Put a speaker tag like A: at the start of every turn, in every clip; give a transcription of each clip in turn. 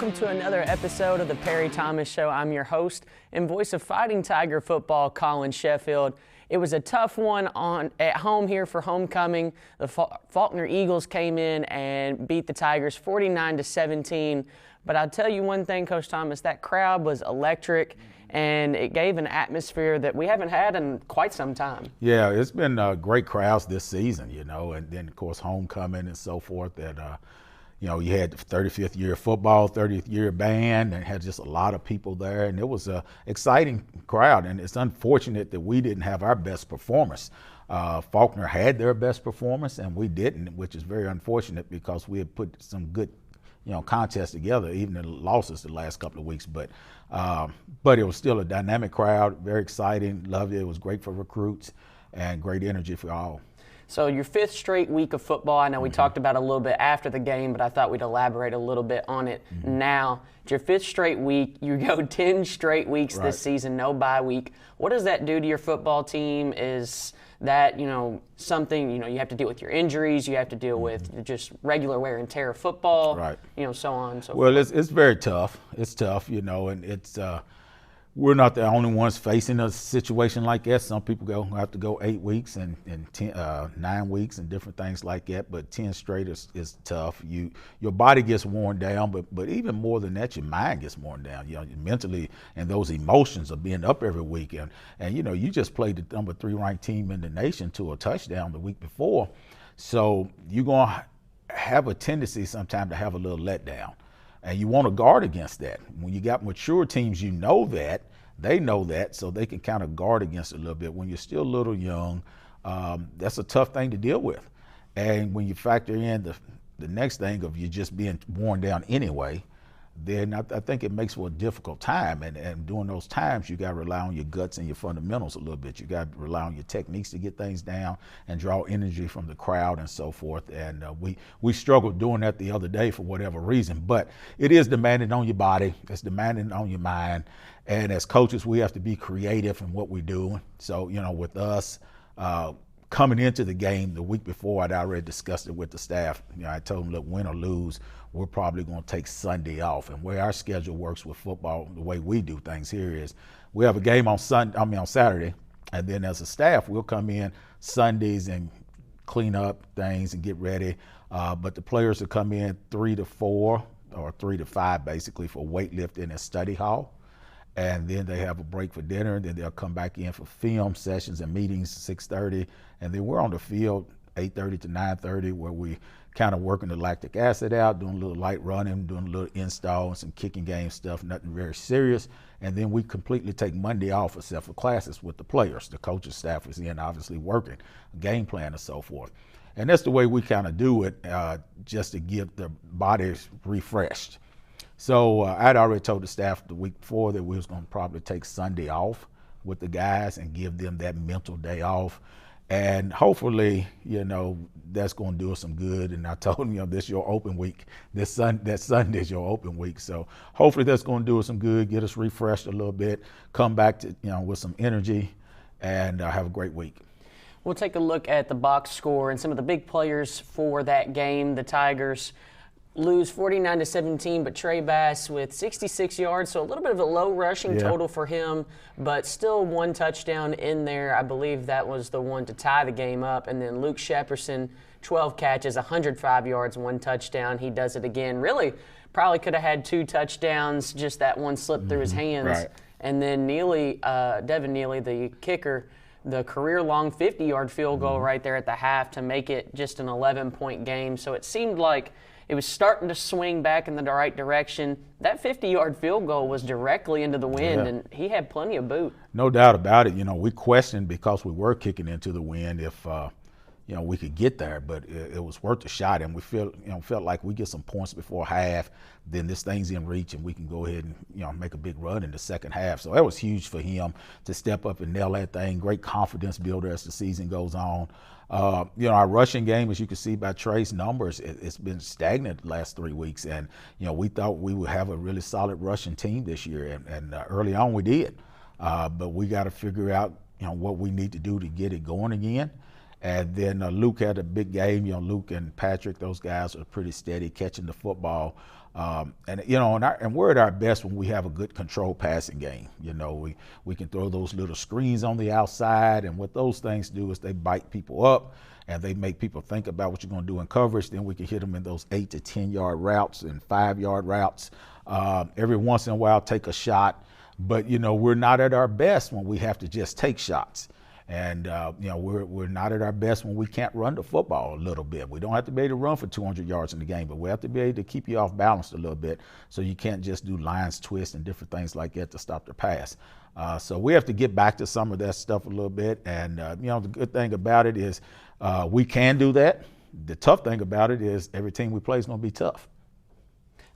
A: welcome to another episode of the Perry Thomas Show. I'm your host and voice of Fighting Tiger football, Colin Sheffield. It was a tough one at home here for homecoming. The Faulkner Eagles came in and beat the Tigers 49-17. But I'll tell you one thing, Coach Thomas, that crowd was electric, and it gave an atmosphere that we haven't had in quite some time.
B: Yeah, it's been great crowds this season, and then, of course, homecoming and so forth. That you had the 35th year of football, 30th year band, and had just a lot of people there, and it was an exciting crowd. And it's unfortunate that we didn't have our best performance. Faulkner had their best performance, and we didn't, which is very unfortunate because we had put some good contests together, even in the losses the last couple of weeks. But it was still a dynamic crowd, very exciting, loved it. It was great for recruits and great energy for all.
A: So your fifth straight week of football, I know we talked about it a little bit after the game, but I thought we'd elaborate a little bit on it now. It's your fifth straight week. You go 10 straight weeks this season, no bye week. What does that do to your football team? Is that, something, you have to deal with your injuries, you have to deal with just regular wear and tear of football, so on and so forth.
B: Well, it's very tough. It's tough, and it's we're not the only ones facing a situation like that. Some people have to go 8 weeks and 9 weeks and different things like that. But 10 straight is tough. Your body gets worn down, but even more than that, your mind gets worn down. Mentally, and those emotions of being up every week. And you just played the number 3 ranked team in the nation to a touchdown the week before, so you're gonna have a tendency sometimes to have a little letdown. And you want to guard against that. When you got mature teams, they know that, so they can kind of guard against it a little bit. When you're still a little young, that's a tough thing to deal with. And when you factor in the next thing of you just being worn down anyway, then I think it makes for a difficult time. And during those times, you got to rely on your guts and your fundamentals a little bit. You got to rely on your techniques to get things down and draw energy from the crowd and so forth. And we struggled doing that the other day for whatever reason. But it is demanding on your body. It's demanding on your mind. And as coaches, we have to be creative in what we do. So, with us, coming into the game the week before, I'd already discussed it with the staff. I told them, look, win or lose, we're probably going to take Sunday off. And where our schedule works with football, the way we do things here is we have a game on Saturday, and then as a staff, we'll come in Sundays and clean up things and get ready. But the players will come in 3 to 4 or 3 to 5 basically for weightlifting and study hall. And then they have a break for dinner, and then they'll come back in for film sessions and meetings 6:30, and then we're on the field 8:30 to 9:30 where we kind of working the lactic acid out, doing a little light running, doing a little install and some kicking game stuff, nothing very serious. And then we completely take Monday off except for classes with the players. The coaching staff is in obviously working, game plan and so forth. And that's the way we kind of do it, just to get the bodies refreshed. So I'd already told the staff the week before that we was going to probably take Sunday off with the guys and give them that mental day off. And hopefully, that's going to do us some good. And I told them, this is your open week. That Sunday is your open week. So hopefully that's going to do us some good, get us refreshed a little bit, come back to, with some energy, and have a great week.
A: We'll take a look at the box score and some of the big players for that game. The Tigers lose 49-17, but Trey Bass with 66 yards, so a little bit of a low rushing total for him, but still one touchdown in there. I believe that was the one to tie the game up. And then Luke Shepperson, 12 catches, 105 yards, 1 touchdown. He does it again. Really, probably could have had 2 touchdowns, just that one slipped through his hands.
B: Right.
A: And then Devin Neely, the kicker, the career-long 50-yard field goal right there at the half to make it just an 11-point game. So it seemed like it was starting to swing back in the right direction. That 50-yard field goal was directly into the wind, and he had plenty of boot.
B: No doubt about it. We questioned because we were kicking into the wind if we could get there, but it was worth a shot, and we felt like we get some points before half, then this thing's in reach, and we can go ahead and make a big run in the second half. So that was huge for him to step up and nail that thing. Great confidence builder as the season goes on. Our rushing game, as you can see by Trey's numbers, it's been stagnant the last 3 weeks, and we thought we would have a really solid rushing team this year, and early on we did, but we got to figure out what we need to do to get it going again. And then Luke had a big game. Luke and Patrick, those guys are pretty steady catching the football. And we're at our best when we have a good control passing game. We can throw those little screens on the outside, and what those things do is they bite people up and they make people think about what you're going to do in coverage. Then we can hit them in those 8 to 10 yard routes and 5 yard routes. Every once in a while, take a shot. But, we're not at our best when we have to just take shots. And, we're not at our best when we can't run the football a little bit. We don't have to be able to run for 200 yards in the game, but we have to be able to keep you off balance a little bit, so you can't just do lines, twists, and different things like that to stop the pass. So we have to get back to some of that stuff a little bit. And, the good thing about it is we can do that. The tough thing about it is every team we play is going to be tough.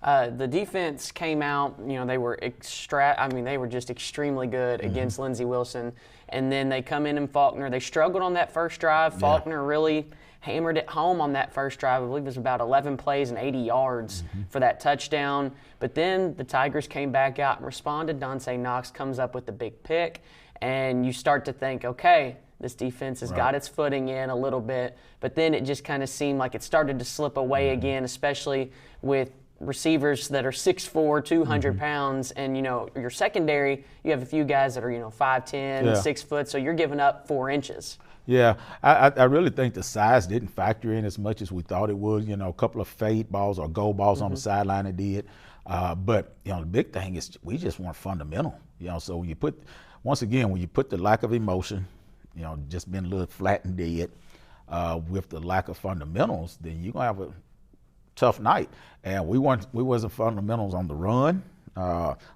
A: The defense came out, they were just extremely good against Lindsey Wilson. And then they come in Faulkner. They struggled on that first drive. Faulkner really hammered it home on that first drive. I believe it was about 11 plays and 80 yards for that touchdown. But then the Tigers came back out and responded. Dante Knox comes up with the big pick. And you start to think, okay, this defense has got its footing in a little bit. But then it just kind of seemed like it started to slip away again, especially with receivers that are 6'4", 200 pounds, and your secondary, you have a few guys that are 5'10", 6 foot, so you're giving up 4 inches.
B: Yeah, I really think the size didn't factor in as much as we thought it would. A couple of fade balls or goal balls on the sideline it did, but the big thing is we just weren't fundamental. So when you put the lack of emotion, just being a little flat and dead, with the lack of fundamentals, then you're gonna have a tough night. And we wasn't fundamentals on the run.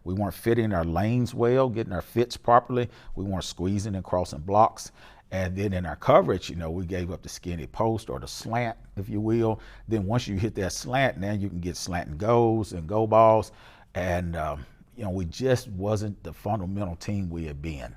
B: We weren't fitting our lanes well, getting our fits properly. We weren't squeezing and crossing blocks. And then in our coverage, we gave up the skinny post or the slant, if you will. Then once you hit that slant, now you can get slant and goals and go balls. And we just wasn't the fundamental team we had been.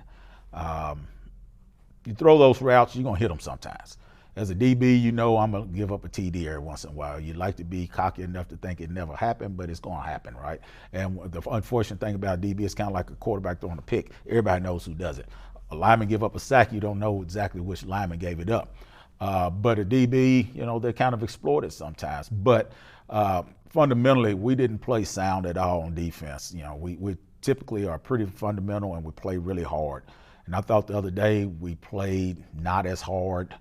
B: You throw those routes, you're gonna hit them sometimes. As a DB, I'm going to give up a TD every once in a while. You'd like to be cocky enough to think it never happened, but it's going to happen, right? And the unfortunate thing about DB is kind of like a quarterback throwing a pick. Everybody knows who does it. A lineman give up a sack, you don't know exactly which lineman gave it up. But a DB, they're kind of exploited sometimes. But fundamentally, we didn't play sound at all on defense. We typically are pretty fundamental, and we play really hard. And I thought the other day we played not as hard.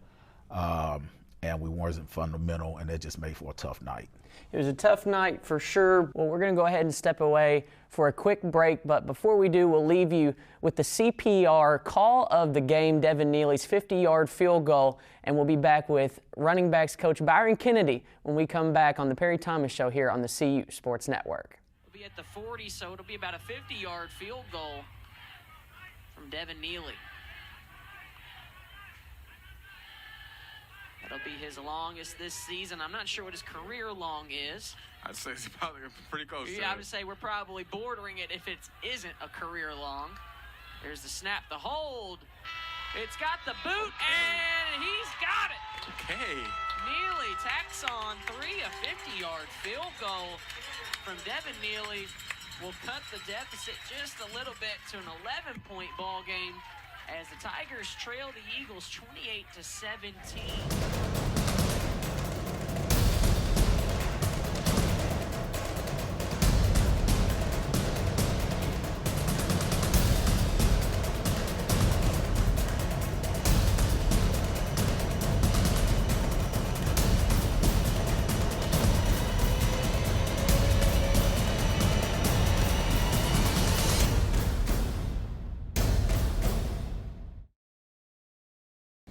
B: And we wasn't fundamental, and it just made for a tough night.
A: It was a tough night for sure. Well, we're going to go ahead and step away for a quick break, but before we do, we'll leave you with the CPR call of the game, Devin Neely's 50-yard field goal, and we'll be back with running backs coach Byron Kennedy when we come back on the Perry Thomas Show here on the CU Sports Network.
C: We'll be at the 40, so it'll be about a 50-yard field goal from Devin Neely. That'll be his longest this season. I'm not sure what his career long is.
D: I'd say it's probably pretty close.
C: Yeah, I would say we're probably bordering it if it isn't a career long. There's the snap, the hold. It's got the boot, and he's got it.
D: Okay.
C: Neely tacks on 3, a 50-yard field goal from Devin Neely will cut the deficit just a little bit to an 11-point ball game, as the Tigers trail the Eagles 28-17.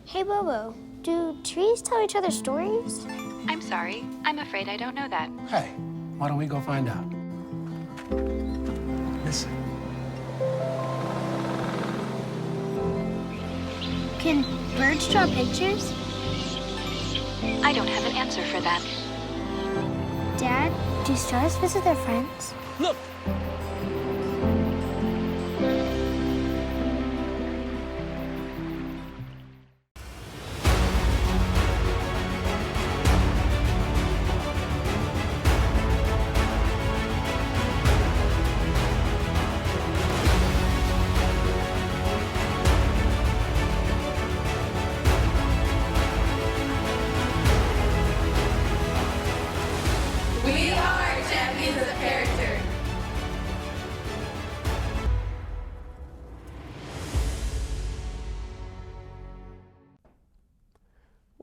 E: Hey, Bobo, do trees tell each other stories?
F: I'm sorry. I'm afraid I don't know that.
G: Hey, why don't we go find out? Listen.
E: Can birds draw pictures?
F: I don't have an answer for that.
E: Dad, do stars visit their friends?
A: Look!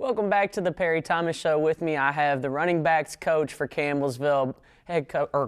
A: Welcome back to the Perry Thomas Show. With me, I have the running backs coach for Campbellsville,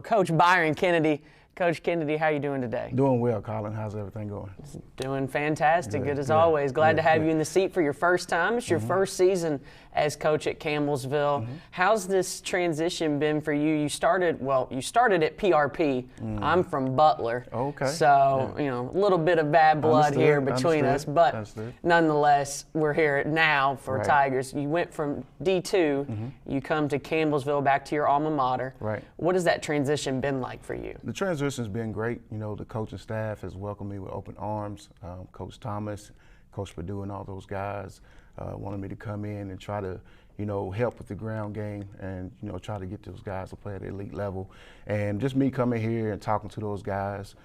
A: Coach Byron Kennedy. Coach Kennedy, how are you doing today?
H: Doing well, Colin. How's everything going?
A: Doing fantastic. Good as
H: good.
A: always. Glad to have
H: Good.
A: you in the seat for your first time. It's your first season as coach at Campbellsville. How's this transition been for you? You started at PRP. I'm from Butler.
H: Okay.
A: So, you know, a little bit of bad blood here between us. But nonetheless, we're here now for Tigers. You went from D2, you come to Campbellsville, back to your alma mater.
H: Right.
A: What has that transition been like for you?
H: The transition's been great. You know, the coaching staff has welcomed me with open arms. Coach Thomas, Coach Perdue, and all those guys wanted me to come in and try to, you know, help with the ground game and, you know, try to get those guys to play at the elite level. And just me coming here and talking to those guys,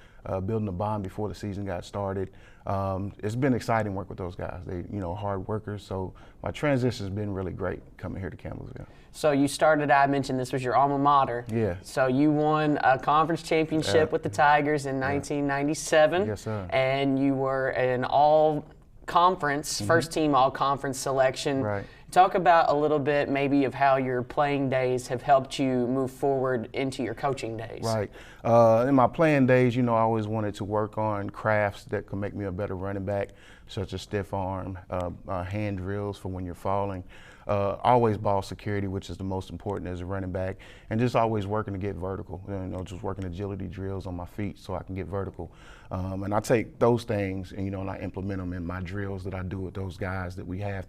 H: building a bond before the season got started. It's been exciting work with those guys. They, you know, hard workers. So my transition's been really great coming here to Campbellsville.
A: So you started, I mentioned this was your alma mater.
H: Yeah.
A: So you won a conference championship with the Tigers in 1997.
H: Yes, sir.
A: And you were an all-conference, first-team all-conference selection.
H: Right.
A: Talk about a little bit maybe of how your playing days have helped you move forward into your coaching days.
H: Right. In my playing days, you know, I always wanted to work on crafts that could make me a better running back, such as stiff arm, hand drills for when you're falling. Always ball security, which is the most important as a running back, and just always working to get vertical. You know, just working agility drills on my feet so I can get vertical. And I take those things and, you know, and I implement them in my drills that I do with those guys that we have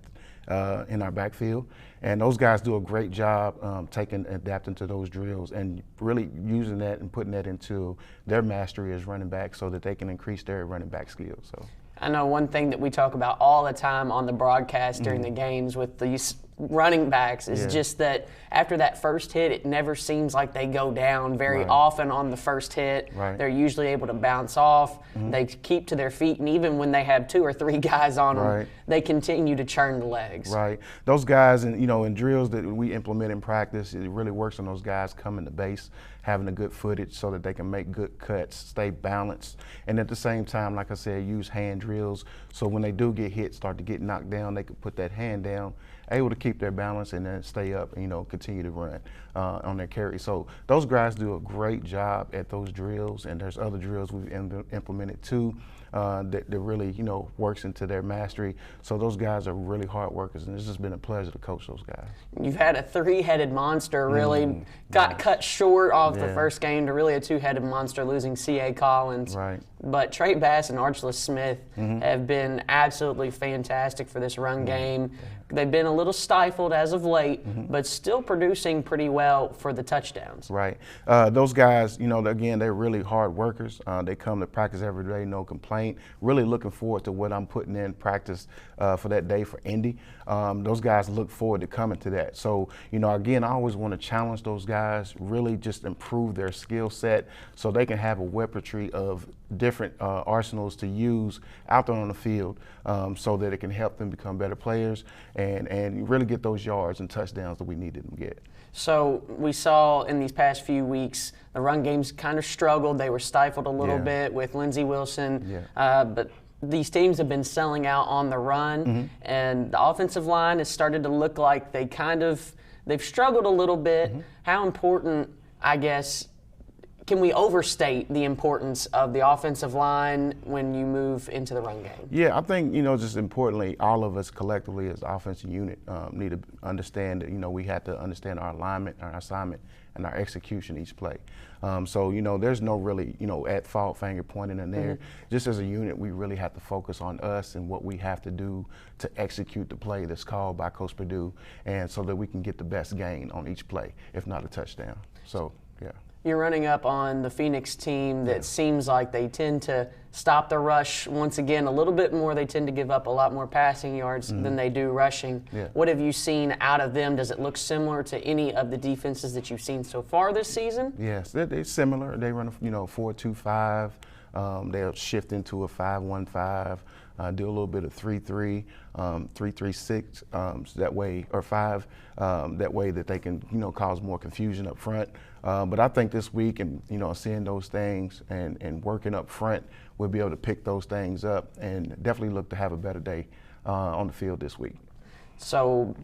H: in our backfield. And those guys do a great job adapting to those drills and really using that and putting that into their mastery as running back so that they can increase their running back skills. So.
A: I know one thing that we talk about all the time on the broadcast during the games with these running backs is just that after that first hit, it never seems like they go down very often on the first hit.
H: Right.
A: They're usually able to bounce off. They keep to their feet, and even when they have 2 or 3 guys on them, they continue to churn the legs.
H: Right. Those guys, and you know, in drills that we implement in practice, it really works on those guys coming to base, having a good footage so that they can make good cuts, stay balanced, and at the same time, like I said, use hand drills so when they do get hit, start to get knocked down, they can put that hand down, able to keep their balance and then stay up and, you know, continue to run on their carry. So those guys do a great job at those drills, and there's other drills we've implemented too that really, you know, works into their mastery. So those guys are really hard workers, and it's just been a pleasure to coach those guys.
A: You've had a 3-headed monster, really got cut short off the first game to really a 2-headed monster, losing C.A. Collins.
H: Right.
A: But Trey Bass and Archulus Smith have been absolutely fantastic for this run game. They've been a little stifled as of late, but still producing pretty well for the touchdowns.
H: Right. Those guys, you know, again, they're really hard workers. They come to practice every day, no complaint. Really looking forward to what I'm putting in practice for that day for Indy. Those guys look forward to coming to that. So, you know, again, I always want to challenge those guys, really just improve their skill set so they can have a weaponry of different arsenals to use out there on the field so that it can help them become better players and really get those yards and touchdowns that we needed them to get.
A: So we saw in these past few weeks the run games kind of struggled. They were stifled a little bit with Lindsey Wilson, but these teams have been selling out on the run, and the offensive line has started to look like they've struggled a little bit. How important, I guess, can we overstate the importance of the offensive line when you move into the run game? Yeah,
H: I think, you know, just importantly, all of us collectively as offensive unit need to understand that, you know, we have to understand our alignment, our assignment, and our execution each play. So, you know, there's no really, you know, at fault finger pointing in there. Just as a unit, we really have to focus on us and what we have to do to execute the play that's called by Coach Perdue, and so that we can get the best gain on each play, if not a touchdown. So, yeah.
A: You're running up on the Phoenix team that seems like they tend to stop the rush once again a little bit more. They tend to give up a lot more passing yards than they do rushing. What have you seen out of them? Does it look similar to any of the defenses that you've seen so far this season?
H: Yes, they're similar. They run, you know, 4-2-5. They'll shift into a 5-1-5. Do a little bit of 3-3, 3-3-6, so that way, or 5, that way that they can, you know, cause more confusion up front. But I think this week, and you know, seeing those things and working up front, we'll be able to pick those things up and definitely look to have a better day on the field this week.
A: So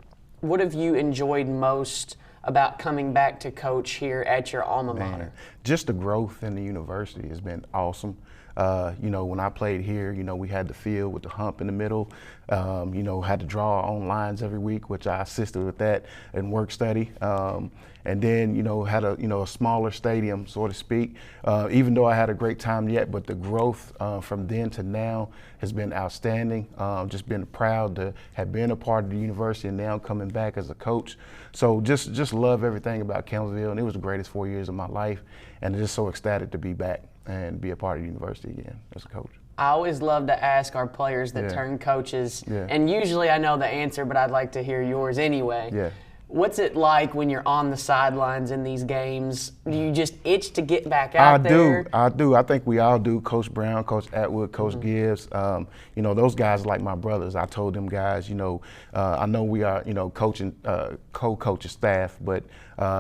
A: what have you enjoyed most about coming back to coach here at your alma mater?
H: Just the growth in the university has been awesome. You know, when I played here, you know, we had the field with the hump in the middle. You know, had to draw our own lines every week, which I assisted with that in work study. And then, you know, had a smaller stadium, so to speak. Even though I had a great time yet, but the growth from then to now has been outstanding. Just been proud to have been a part of the university and now coming back as a coach. So just love everything about Campbellsville, and it was the greatest 4 years of my life, and just so ecstatic to be back and be a part of the university again as a coach.
A: I always love to ask our players that turn coaches, and usually I know the answer, but I'd like to hear yours anyway.
H: Yeah.
A: What's it like when you're on the sidelines in these games? Do you just itch to get back out there?
H: I do. I think we all do. Coach Brown, Coach Atwood, Coach Gibbs. You know, those guys are like my brothers. I told them guys, you know, I know we are, you know, coaching, co-coaching staff, but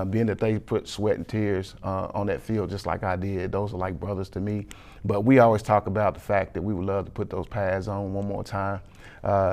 H: being that they put sweat and tears on that field just like I did, those are like brothers to me. But we always talk about the fact that we would love to put those pads on one more time.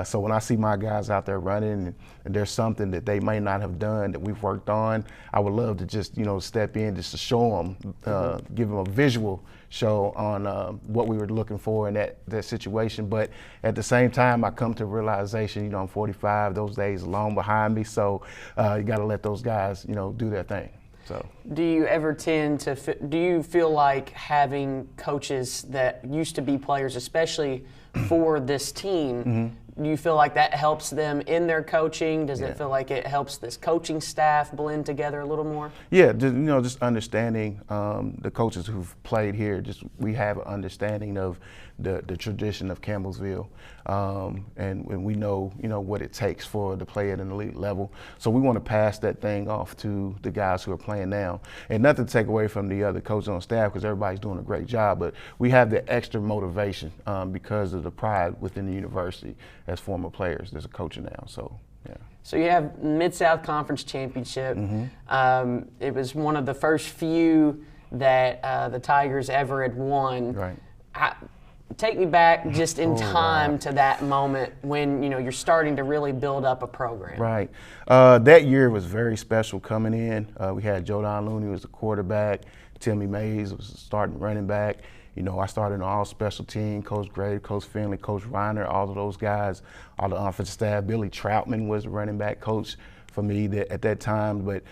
H: So when I see my guys out there running and there's something that they may not have done that we've worked on, I would love to just, you know, step in just to show them, give them a visual show on what we were looking for in that situation. But at the same time, I come to a realization, you know, I'm 45, those days are long behind me, so you got to let those guys, you know, do their thing. So.
A: Do you ever tend to, do you feel like having coaches that used to be players, especially for this team, do you feel like that helps them in their coaching? Does it feel like it helps this coaching staff blend together a little more?
H: Yeah, just, you know, just understanding the coaches who've played here. Just we have an understanding of the tradition of Campbellsville, and we know, you know, what it takes for to play at an elite level. So we want to pass that thing off to the guys who are playing now. And nothing to take away from the other coaches on staff, because everybody's doing a great job. But we have the extra motivation because of the pride within the university as former players. There's a coaching now, so yeah.
A: So you have Mid-South Conference Championship. It was one of the first few that the Tigers ever had won.
H: Right.
A: Take me back just in time to that moment when, you know, you're starting to really build up a program.
H: Right. That year was very special coming in. We had Jodan Looney was the quarterback. Timmy Mays was the starting running back. You know, I started an all-special team. Coach Gray, Coach Finley, Coach Reiner, all of those guys, all the offensive staff. Billy Troutman was the running back coach for me at that time. But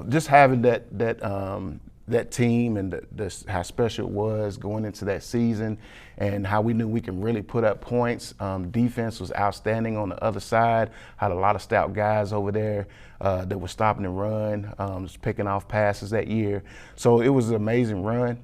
H: just having that team and how special it was going into that season, and how we knew we can really put up points. Defense was outstanding on the other side. Had a lot of stout guys over there that were stopping and run, just picking off passes that year. So it was an amazing run.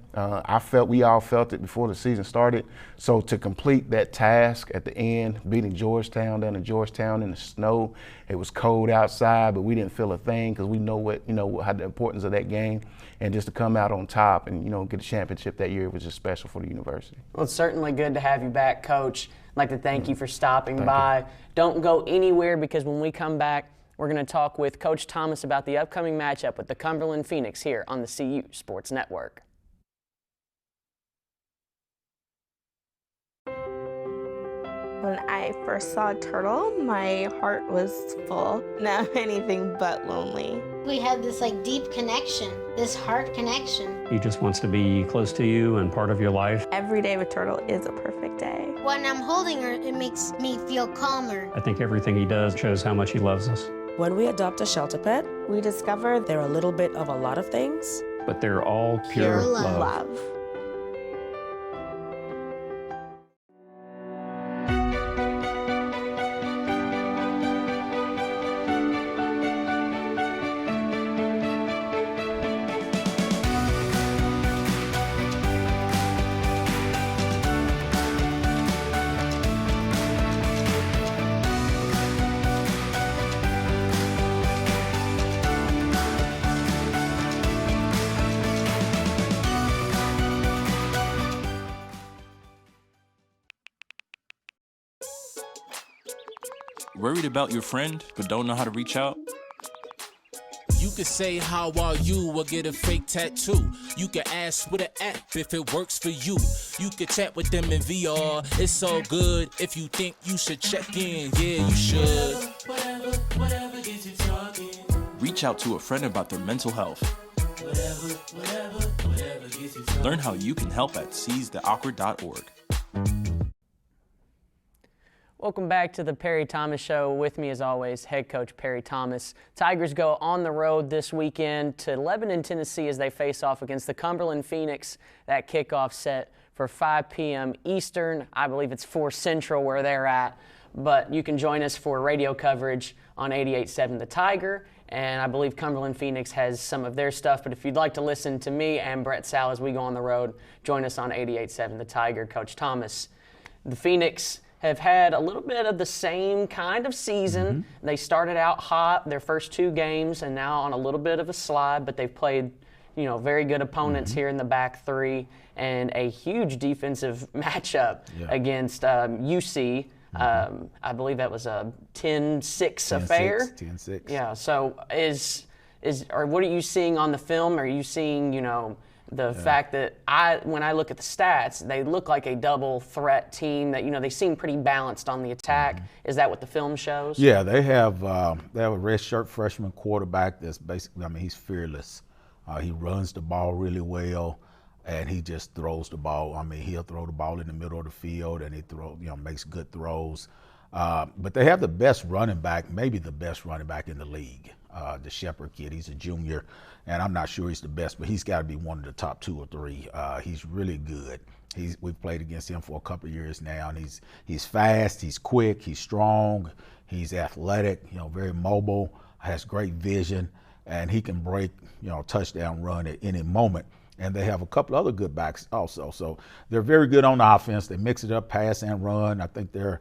H: We all felt it before the season started. So to complete that task at the end, beating Georgetown down in Georgetown in the snow, it was cold outside, but we didn't feel a thing because we know how the importance of that game. And just to come out on top and, you know, get a championship that year was just special for the university.
A: Well, it's certainly good to have you back, Coach. I'd like to thank you for stopping by. Don't go anywhere, because when we come back, we're going to talk with Coach Thomas about the upcoming matchup with the Cumberland Phoenix here on the CU Sports Network.
I: When I first saw Turtle, my heart was full. Now anything but lonely.
E: We had this deep connection, this heart connection.
G: He just wants to be close to you and part of your life.
I: Every day with Turtle is a perfect day.
E: When I'm holding her, it makes me feel calmer.
G: I think everything he does shows how much he loves us.
J: When we adopt a shelter pet,
I: We discover
J: they're a little bit of a lot of things,
G: But they're all pure love.
K: Worried about your friend but don't know how to reach out? You can say how are you or get a fake tattoo. You can ask with an app if it works for you. You can chat with them in VR. It's all good if you think you should check in. Yeah, you should. Whatever gets you talking.
L: Reach out to a friend about their mental health.
K: Whatever gets you talking.
L: Learn how you can help at seizetheawkward.org.
A: Welcome back to the Perry Thomas Show. With me, as always, head coach Perry Thomas. Tigers go on the road this weekend to Lebanon, Tennessee, as they face off against the Cumberland Phoenix. That kickoff set for 5 p.m. Eastern. I believe it's 4 Central where they're at. But you can join us for radio coverage on 88.7 The Tiger. And I believe Cumberland Phoenix has some of their stuff. But if you'd like to listen to me and Brett Sal as we go on the road, join us on 88.7 The Tiger. Coach Thomas, the Phoenix have had a little bit of the same kind of season. They started out hot their first 2 games and now on a little bit of a slide, but they've played, very good opponents here in the back 3 and a huge defensive matchup against UC. I believe that was a 10-6 affair.
B: 10-6.
A: Yeah, so or what are you seeing on the film? Are you seeing, the fact that when I look at the stats, they look like a double threat team that, they seem pretty balanced on the attack. Is that what the film shows?
B: Yeah, they have a redshirt freshman quarterback that's basically, he's fearless. He runs the ball really well, and he just throws the ball. He'll throw the ball in the middle of the field, and he makes good throws. But they have the best running back, maybe the best running back in the league. The Shepherd kid, he's a junior, and I'm not sure he's the best, but he's got to be one of the top 2 or 3. He's really good. We've played against him for a couple of years now, and he's fast, he's quick, he's strong, he's athletic, very mobile, has great vision, and he can break, touchdown run at any moment. And they have a couple other good backs also. So they're very good on the offense. They mix it up, pass and run. I think they're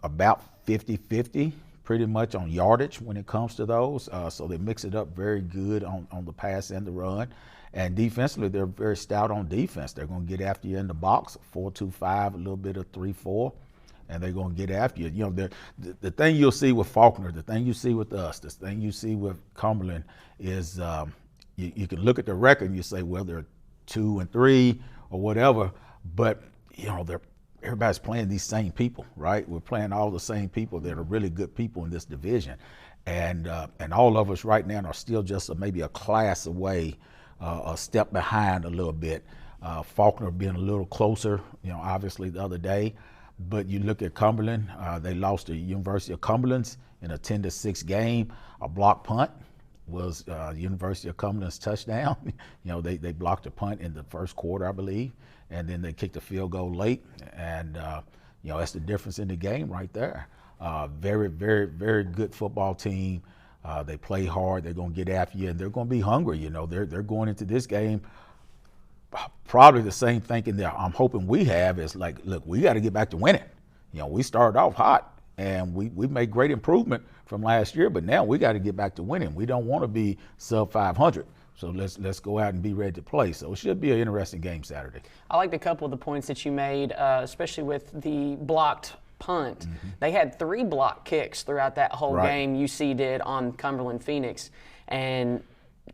B: about 50-50. Pretty much on yardage when it comes to those. So they mix it up very good on the pass and the run. And defensively, they're very stout on defense. They're going to get after you in the box, 4-2-5, a little bit of 3-4, and they're going to get after you. The thing you'll see with Faulkner, the thing you see with us, the thing you see with Cumberland is you can look at the record and you say, well, they're 2-3 or whatever, but, everybody's playing these same people, right? We're playing all the same people that are really good people in this division. And all of us right now are still just maybe a class away, a step behind a little bit. Faulkner being a little closer, obviously the other day. But you look at Cumberland, they lost to University of Cumberland's in a 10-6 game. A block punt was University of Cumberland's touchdown. They blocked a punt in the first quarter, I believe. And then they kicked a field goal late, and that's the difference in the game right there. Very, very, very good football team. They play hard. They're going to get after you, and they're going to be hungry. They're going into this game probably the same thinking that I'm hoping we have is like, look, we got to get back to winning. We started off hot, and we made great improvement from last year, but now we got to get back to winning. We don't want to be sub 500. So let's go out and be ready to play. So it should be an interesting game Saturday.
A: I liked a couple of the points that you made, especially with the blocked punt. They had 3 block kicks throughout that whole game UC did on Cumberland Phoenix. And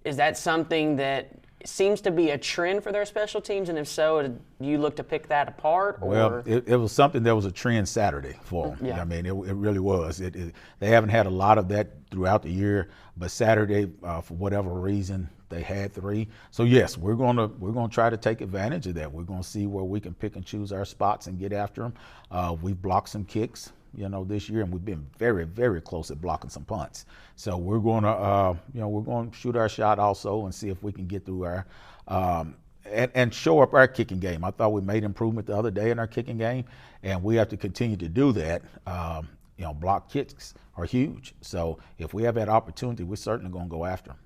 A: is that something that seems to be a trend for their special teams? And if so, do you look to pick that apart? Or?
B: Well, it was something that was a trend Saturday for them. Yeah. It really was. They haven't had a lot of that throughout the year, but Saturday, for whatever reason, they had 3. So yes, we're gonna try to take advantage of that. We're gonna see where we can pick and choose our spots and get after them. We've blocked some kicks, this year, and we've been very, very close at blocking some punts. So we're gonna, we're gonna shoot our shot also and see if we can get through our and show up our kicking game. I thought we made improvement the other day in our kicking game, and we have to continue to do that. Block kicks are huge. So if we have that opportunity, we're certainly going to go after them.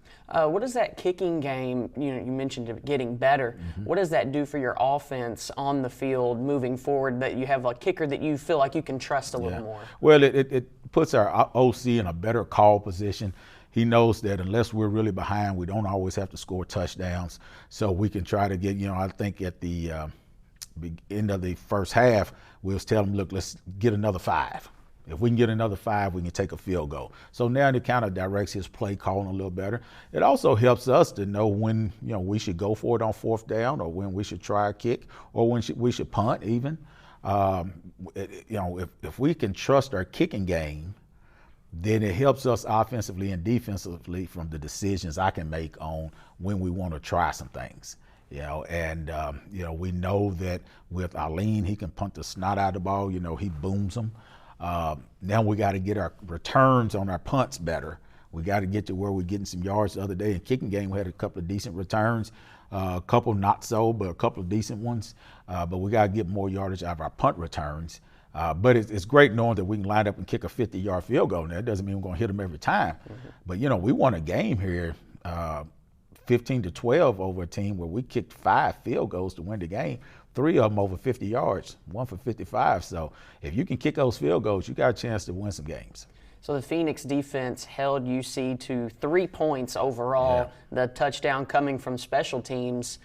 A: What does that kicking game, you mentioned it getting better, what does that do for your offense on the field moving forward, that you have a kicker that you feel like you can trust a little more?
B: Well, it puts our OC in a better call position. He knows that unless we're really behind, we don't always have to score touchdowns. So we can try to get, I think at the end of the first half, we'll tell them, look, let's get another 5. If we can get another 5, we can take a field goal. So now it kind of directs his play calling a little better. It also helps us to know when, you know, we should go for it on 4th down, or when we should try a kick, or when we should punt even. You know, if we can trust our kicking game, then it helps us offensively and defensively from the decisions I can make on when we want to try some things. You know, and you know, we know that with Arlene, he can punt the snot out of the ball. You know, he booms them. Now we got to get our returns on our punts better. We got to get to where we're getting some yards. The other day in kicking game, we had a couple of decent returns, a couple not so, but a couple of decent ones. But we got to get more yardage out of our punt returns. But it's great knowing that we can line up and kick a 50-yard field goal. Now, that doesn't mean we're going to hit them every time. But, you know, we won a game here 15-12 over a team where we kicked 5 field goals to win the game. 3 of them over 50 yards, 1 for 55. So if you can kick those field goals, you got a chance to win some games.
A: So the Phoenix defense held UC to 3 points overall, the touchdown coming from special teams.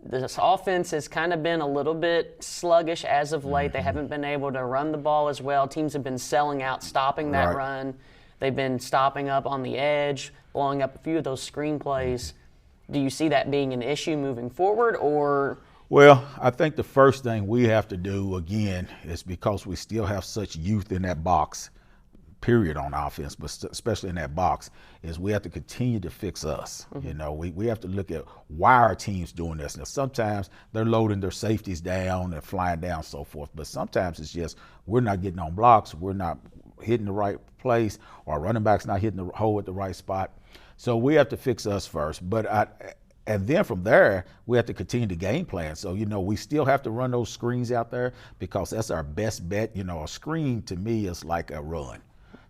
A: This offense has kind of been a little bit sluggish as of late. They haven't been able to run the ball as well. Teams have been selling out, stopping that run. They've been stopping up on the edge, blowing up a few of those screen plays. Do you see that being an issue moving forward, or?
B: Well, I think the first thing we have to do, again, is because we still have such youth in that box, period, on offense, but especially in that box, is we have to continue to fix us. You know, we have to look at why our team's doing this. Now, sometimes they're loading their safeties down and flying down, so forth, but sometimes it's just we're not getting on blocks, we're not hitting the right place, or our running back's not hitting the hole at the right spot. So we have to fix us first. And then from there, we have to continue the game plan. So, you know, we still have to run those screens out there because that's our best bet. You know, a screen to me is like a run.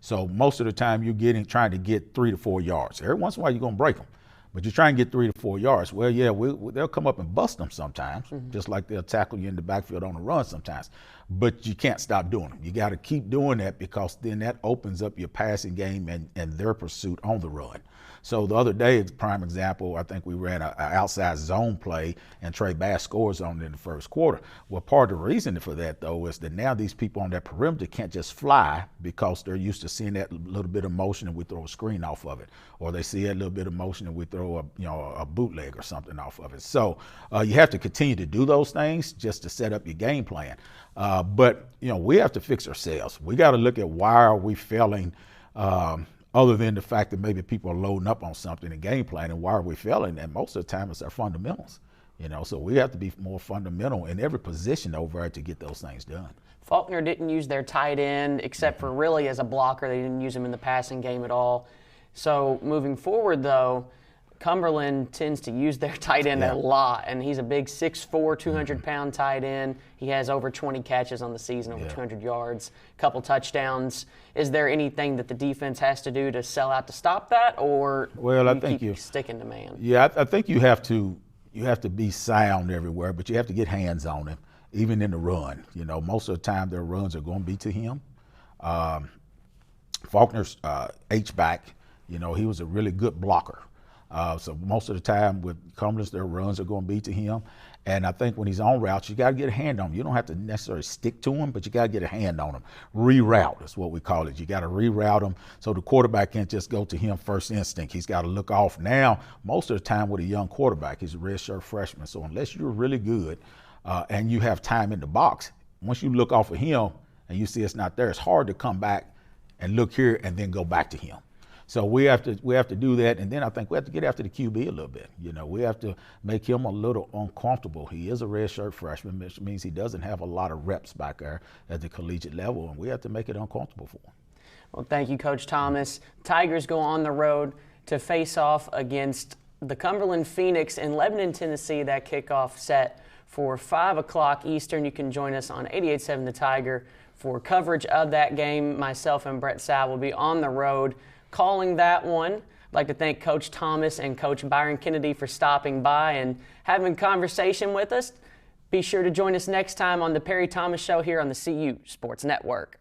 B: So most of the time you're trying to get 3 to 4 yards. Every once in a while you're going to break them, but you're trying to get 3 to 4 yards. Well, yeah, they'll come up and bust them sometimes, just like they'll tackle you in the backfield on the run sometimes. But you can't stop doing them. You got to keep doing that because then that opens up your passing game and their pursuit on the run. So the other day, it's a prime example, I think we ran an outside zone play and Trey Bass scores on it in the first quarter. Well, part of the reason for that, though, is that now these people on that perimeter can't just fly because they're used to seeing that little bit of motion and we throw a screen off of it. Or they see that little bit of motion and we throw a bootleg or something off of it. So you have to continue to do those things just to set up your game plan. But, you know, we have to fix ourselves. We got to look at why are we failing other than the fact that maybe people are loading up on something in game plan, and why are we failing? And most of the time it's our fundamentals, you know, so we have to be more fundamental in every position over there to get those things done.
A: Faulkner didn't use their tight end except for really as a blocker. They didn't use him in the passing game at all. So moving forward, though, Cumberland tends to use their tight end a lot, and he's a big 6'4", 200-pound tight end. He has over 20 catches on the season, over 200 yards, a couple touchdowns. Is there anything that the defense has to do to sell out to stop that, or I think keep sticking to man?
B: Yeah, I think you have to be sound everywhere, but you have to get hands on him, even in the run. You know, most of the time their runs are going to be to him. Faulkner's H-back, you know, he was a really good blocker. So most of the time with Cumberland, their runs are going to be to him. And I think when he's on routes, you got to get a hand on him. You don't have to necessarily stick to him, but you got to get a hand on him. Reroute is what we call it. You got to reroute him so the quarterback can't just go to him first instinct. He's got to look off. Now, most of the time with a young quarterback, he's a redshirt freshman. So unless you're really good and you have time in the box, once you look off of him and you see it's not there, it's hard to come back and look here and then go back to him. So we have to do that, and then I think we have to get after the QB a little bit. You know, we have to make him a little uncomfortable. He is a redshirt freshman, which means he doesn't have a lot of reps back there at the collegiate level, and we have to make it uncomfortable for him.
A: Well, thank you, Coach Thomas. Tigers go on the road to face off against the Cumberland Phoenix in Lebanon, Tennessee. That kickoff set for 5 o'clock Eastern. You can join us on 88.7 The Tiger for coverage of that game. Myself and Brett Sal will be on the road calling that one. I'd like to thank Coach Thomas and Coach Byron Kennedy for stopping by and having a conversation with us. Be sure to join us next time on the Perry Thomas Show here on the CU Sports Network.